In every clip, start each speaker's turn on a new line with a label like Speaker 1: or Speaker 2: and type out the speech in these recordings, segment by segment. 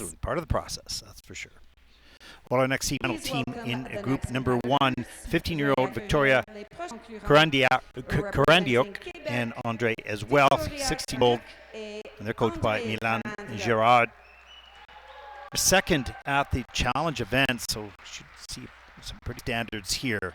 Speaker 1: Absolutely. Part of the process, that's for sure. Well, our next final team in group number 1, 15-year-old Victoria Carandiuc and Andrei as well, 16-year-old, and they're coached by Milan Girard. Second at the challenge event, so you should see some pretty standards here.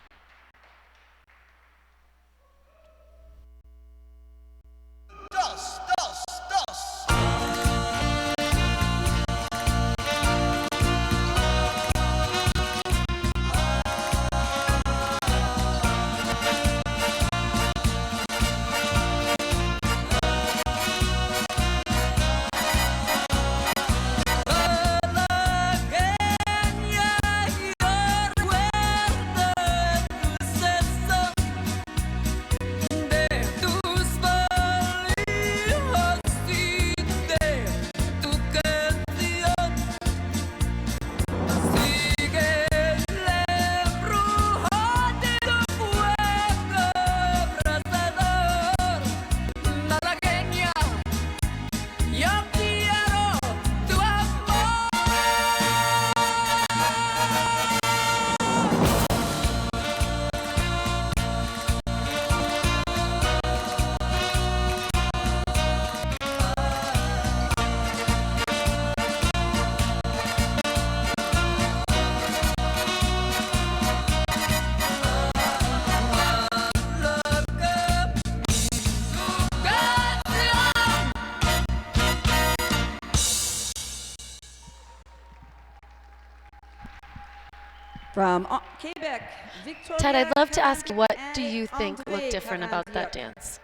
Speaker 2: From Quebec, Victoria
Speaker 3: Ted, I'd love to ask you, what do
Speaker 2: and
Speaker 3: you think
Speaker 2: Andrei
Speaker 3: looked different about that
Speaker 2: Carandiuc.
Speaker 3: dance?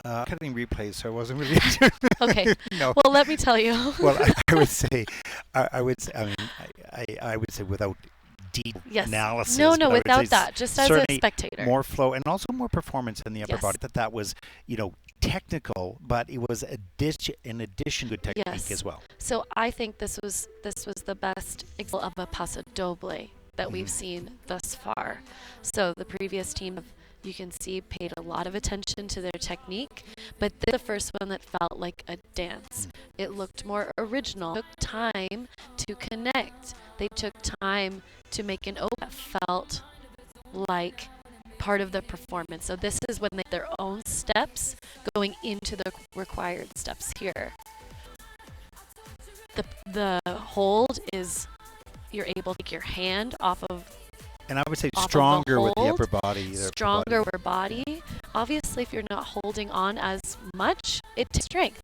Speaker 1: Cutting replays, so I wasn't really sure.
Speaker 3: Okay.
Speaker 1: No.
Speaker 3: Well, let me tell you.
Speaker 1: Well, I would say, I would say without deep
Speaker 3: Yes.
Speaker 1: analysis.
Speaker 3: No,
Speaker 1: but I would
Speaker 3: without
Speaker 1: say
Speaker 3: that, just as a
Speaker 1: certainly
Speaker 3: spectator.
Speaker 1: more flow and also more performance in the upper
Speaker 3: Yes.
Speaker 1: body. That was, technical, but it was in addition to technique
Speaker 3: Yes.
Speaker 1: as well.
Speaker 3: So I think this was the best example of a Pasodoble that we've seen thus far. So the previous team, you can see, paid a lot of attention to their technique, but this is the first one that felt like a dance. It looked more original. It took time to connect. They took time to make an open that felt like part of the performance. So this is when they their own steps going into the required steps here. The hold is you're able to take your hand off of
Speaker 1: And I would say
Speaker 3: off of the
Speaker 1: stronger with the
Speaker 3: hold,
Speaker 1: upper body.
Speaker 3: stronger upper body. Obviously, if you're not holding on as much, it takes strength.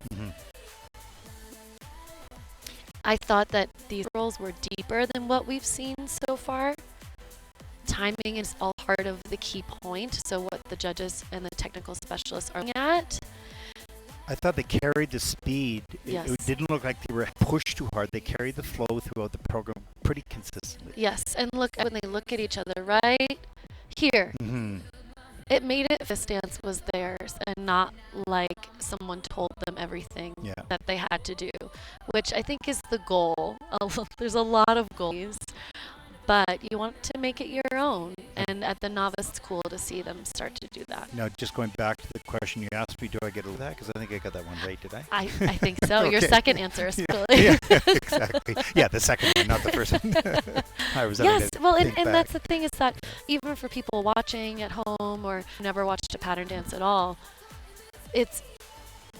Speaker 3: I thought that these rolls were deeper than what we've seen so far. Timing is all part of the key point, so what the judges and the technical specialists are looking at.
Speaker 1: I thought they carried the speed.
Speaker 3: Yes.
Speaker 1: It didn't look like they were pushed too hard. They carried the flow throughout the program pretty consistently.
Speaker 3: Yes, and look when they look at each other right here. It made it this dance was theirs and not like someone told them everything that they had to do, which I think is the goal. There's a lot of goals, but you want to make it your own. And at the novice, it's cool to see them start to do that.
Speaker 1: Now, just going back to the question you asked me, do I get a that? Because I think I got that one right, did I?
Speaker 3: I think so.
Speaker 1: Okay.
Speaker 3: Your second answer is
Speaker 1: yeah, exactly. Yeah, the second one, not the first one. I was
Speaker 3: yes, well, and
Speaker 1: back.
Speaker 3: that's the thing is that even for people watching at home or never watched a pattern dance at all,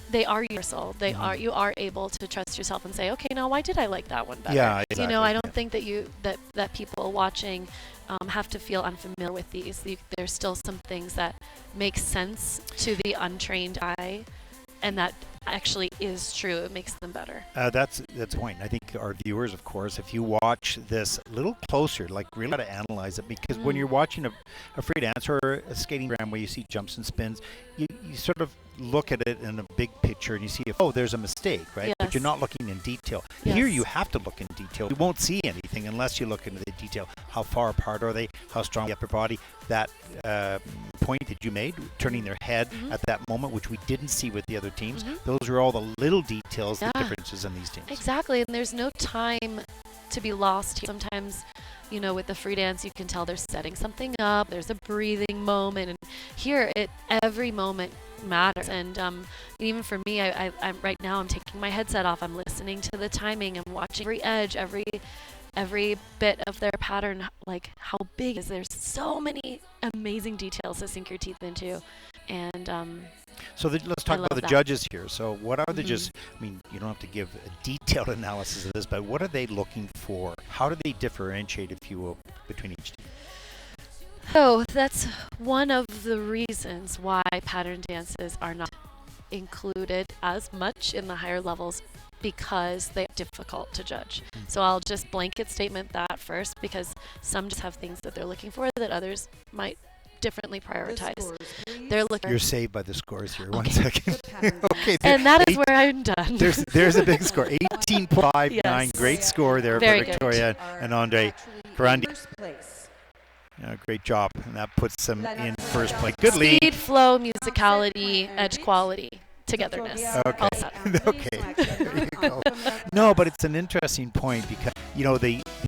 Speaker 3: they are universal. They are. You are able to trust yourself and say, okay, now why did I like that one better?
Speaker 1: Yeah, exactly.
Speaker 3: I don't think that that people watching have to feel unfamiliar with these. There's still some things that make sense to the untrained eye, and that actually is true. It makes them better.
Speaker 1: That's the point. I think our viewers, of course, if you watch this a little closer, like really got to analyze it, because when you're watching a free dance or a skating program where you see jumps and spins, you sort of look at it in a big picture and you see, there's a mistake, right?
Speaker 3: Yes.
Speaker 1: But you're not looking in detail.
Speaker 3: Yes.
Speaker 1: Here you have to look in detail. You won't see anything unless you look into the detail. How far apart are they? How strong the upper body? That point that you made, turning their head at that moment, which we didn't see with the other teams. Those are all the little details, the differences in these teams.
Speaker 3: Exactly, and there's no time to be lost here. Sometimes, with the free dance, you can tell they're setting something up. There's a breathing moment, and here, every moment matters. And even for me, I'm right now I'm taking my headset off. I'm listening to the timing. I'm watching every edge, every bit of their pattern, like how big is. There's so many amazing details to sink your teeth into, and
Speaker 1: So let's talk about the judges here. So what are the just, I mean, you don't have to give a detailed analysis of this, but what are they looking for? How do they differentiate, if you will, between each team?
Speaker 3: So that's one of the reasons why pattern dances are not included as much in the higher levels, because they're difficult to judge. So I'll just blanket statement that first, because some just have things that they're looking for that others might differently prioritize. They're looking.
Speaker 1: You're saved by the scores here. 1 second. Okay.
Speaker 3: And that is where I'm done.
Speaker 1: There's a big score. 18.59.
Speaker 3: Yes.
Speaker 1: Great score there
Speaker 3: Very
Speaker 1: for Victoria and Andrei Carandiuc. Great job. And that puts them in first place. Good lead.
Speaker 3: Speed, flow, musicality, edge quality, togetherness.
Speaker 1: Okay.
Speaker 3: All set.
Speaker 1: Okay. There you go. No, but it's an interesting point because, you know, the